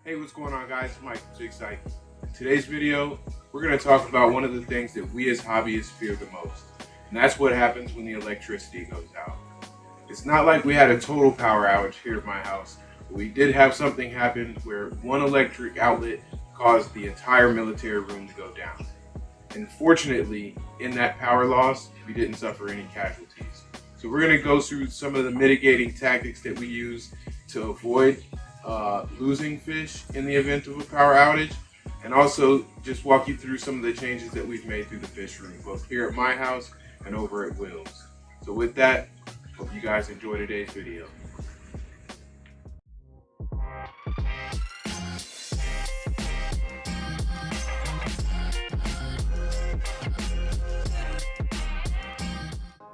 Hey, what's going on, guys? It's Mike from Jig Psych. In today's video, we're going to talk about one of the things that we as hobbyists fear the most, and that's what happens when the electricity goes out. It's not like we had a total power outage here at my house, but we did have something happen where one electric outlet caused the entire military room to go down. And fortunately, in that power loss, we didn't suffer any casualties. So we're going to go through some of the mitigating tactics that we use to avoid losing fish in the event of a power outage, and also just walk you through some of the changes that we've made through the fish room, both here at my house and over at Will's. So with that, hope you guys enjoy today's video.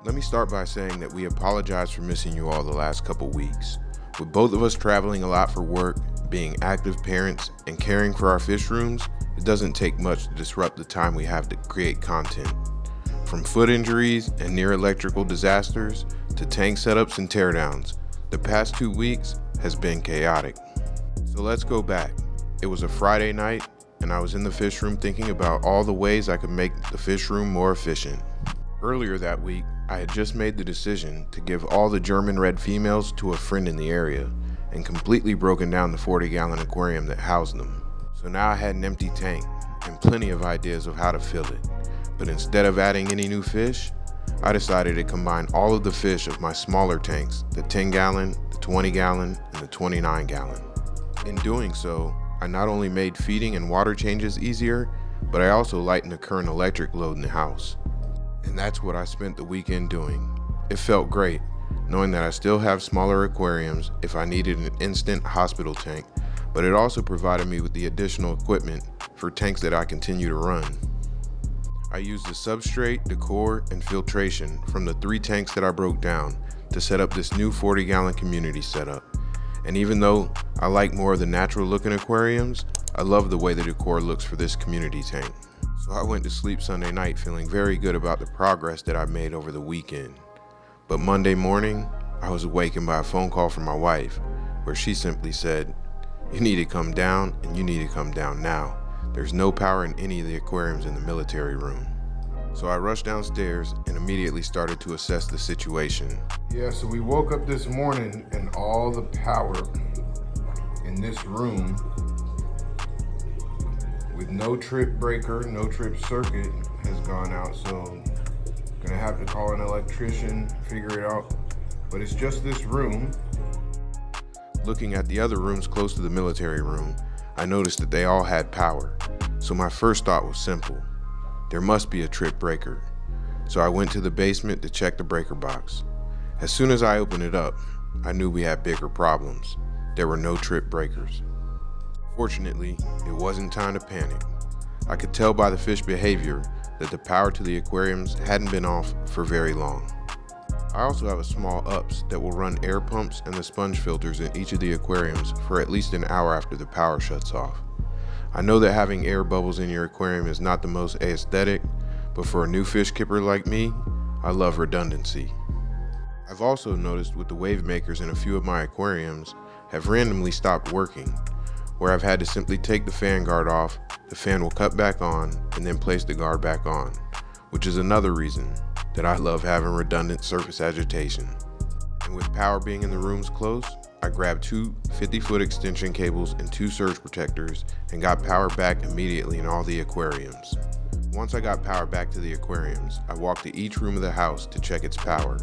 Let me start by saying that we apologize for missing you all the last couple weeks. With both of us traveling a lot for work, being active parents, and caring for our fish rooms, it doesn't take much to disrupt the time we have to create content. From foot injuries and near electrical disasters to tank setups and teardowns, the past 2 weeks has been chaotic. So let's go back. It was a Friday night, and I was in the fish room thinking about all the ways I could make the fish room more efficient. Earlier that week, I had just made the decision to give all the German red females to a friend in the area and completely broken down the 40-gallon aquarium that housed them. So now I had an empty tank and plenty of ideas of how to fill it. But instead of adding any new fish, I decided to combine all of the fish of my smaller tanks, the 10-gallon, the 20-gallon, and the 29-gallon. In doing so, I not only made feeding and water changes easier, but I also lightened the current electric load in the house. And that's what I spent the weekend doing. It felt great, knowing that I still have smaller aquariums if I needed an instant hospital tank, but it also provided me with the additional equipment for tanks that I continue to run. I used the substrate, decor, and filtration from the 3 tanks that I broke down to set up this new 40-gallon community setup. And even though I like more of the natural looking aquariums, I love the way the decor looks for this community tank. So I went to sleep Sunday night feeling very good about the progress that I made over the weekend. But Monday morning, I was awakened by a phone call from my wife, where she simply said, "You need to come down, and you need to come down now. There's no power in any of the aquariums in the military room." So I rushed downstairs and immediately started to assess the situation. Yeah, so we woke up this morning and all the power in this room with no trip breaker, no trip circuit has gone out. So gonna have to call an electrician, figure it out. But it's just this room. Looking at the other rooms close to the military room, I noticed that they all had power. So my first thought was simple. There must be a trip breaker. So I went to the basement to check the breaker box. As soon as I opened it up, I knew we had bigger problems. There were no trip breakers. Fortunately, it wasn't time to panic. I could tell by the fish behavior that the power to the aquariums hadn't been off for very long. I also have a small UPS that will run air pumps and the sponge filters in each of the aquariums for at least an hour after the power shuts off. I know that having air bubbles in your aquarium is not the most aesthetic, but for a new fish kipper like me, I love redundancy. I've also noticed with the wave makers in a few of my aquariums have randomly stopped working, where I've had to simply take the fan guard off, the fan will cut back on, and then place the guard back on, which is another reason that I love having redundant surface agitation. And with power being in the rooms close, I grabbed 2 50-foot extension cables and 2 surge protectors and got power back immediately in all the aquariums. Once I got power back to the aquariums, I walked to each room of the house to check its power,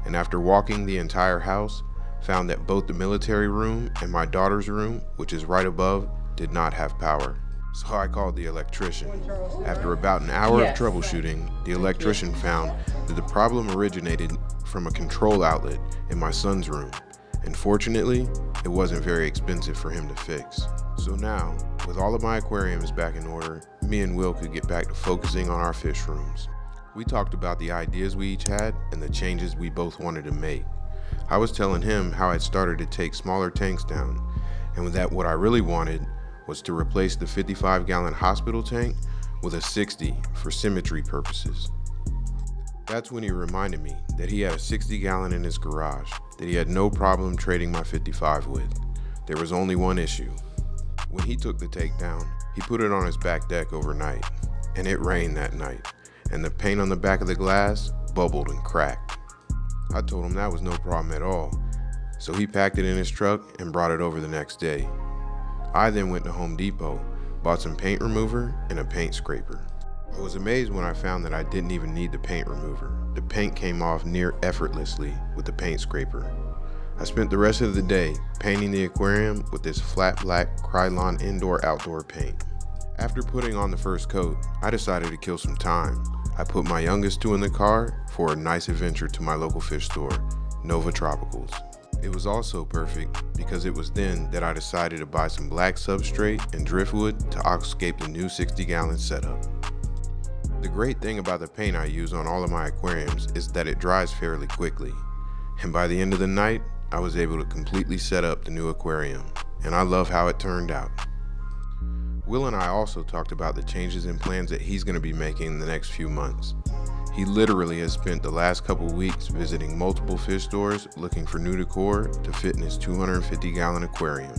and after walking the entire house, found that both the military room and my daughter's room, which is right above, did not have power. So I called the electrician. After about an hour of troubleshooting, the electrician found that the problem originated from a control outlet in my son's room, and fortunately, it wasn't very expensive for him to fix. So now, with all of my aquariums back in order, me and Will could get back to focusing on our fish rooms. We talked about the ideas we each had and the changes we both wanted to make. I was telling him how I'd started to take smaller tanks down, and that what I really wanted was to replace the 55-gallon hospital tank with a 60 for symmetry purposes. That's when he reminded me that he had a 60-gallon in his garage that he had no problem trading my 55 with. There was only one issue. When he took the takedown, he put it on his back deck overnight, and it rained that night, and the paint on the back of the glass bubbled and cracked. I told him that was no problem at all, so he packed it in his truck and brought it over the next day. I then went to Home Depot, bought some paint remover and a paint scraper. I was amazed when I found that I didn't even need the paint remover. The paint came off near effortlessly with the paint scraper. I spent the rest of the day painting the aquarium with this flat black Krylon indoor-outdoor paint. After putting on the first coat, I decided to kill some time. I put my youngest two in the car for a nice adventure to my local fish store, Nova Tropicals. It was also perfect because it was then that I decided to buy some black substrate and driftwood to aquascape the new 60-gallon setup. The great thing about the paint I use on all of my aquariums is that it dries fairly quickly. And by the end of the night, I was able to completely set up the new aquarium, and I love how it turned out. Will and I also talked about the changes and plans that he's going to be making in the next few months. He literally has spent the last couple weeks visiting multiple fish stores looking for new decor to fit in his 250-gallon aquarium.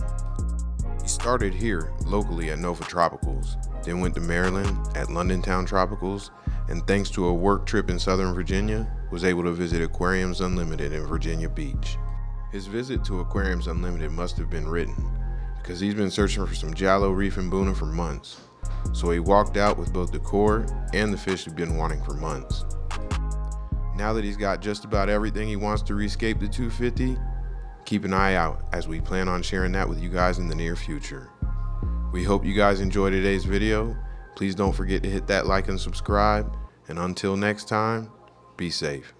He started here locally at Nova Tropicals, then went to Maryland at London Town Tropicals, and thanks to a work trip in Southern Virginia, was able to visit Aquariums Unlimited in Virginia Beach. His visit to Aquariums Unlimited must have been written, because he's been searching for some Jallo Reef and Boona for months. So he walked out with both decor and the fish he'd been wanting for months. Now that he's got just about everything he wants to rescape the 250, keep an eye out as we plan on sharing that with you guys in the near future. We hope you guys enjoyed today's video. Please don't forget to hit that like and subscribe. And until next time, be safe.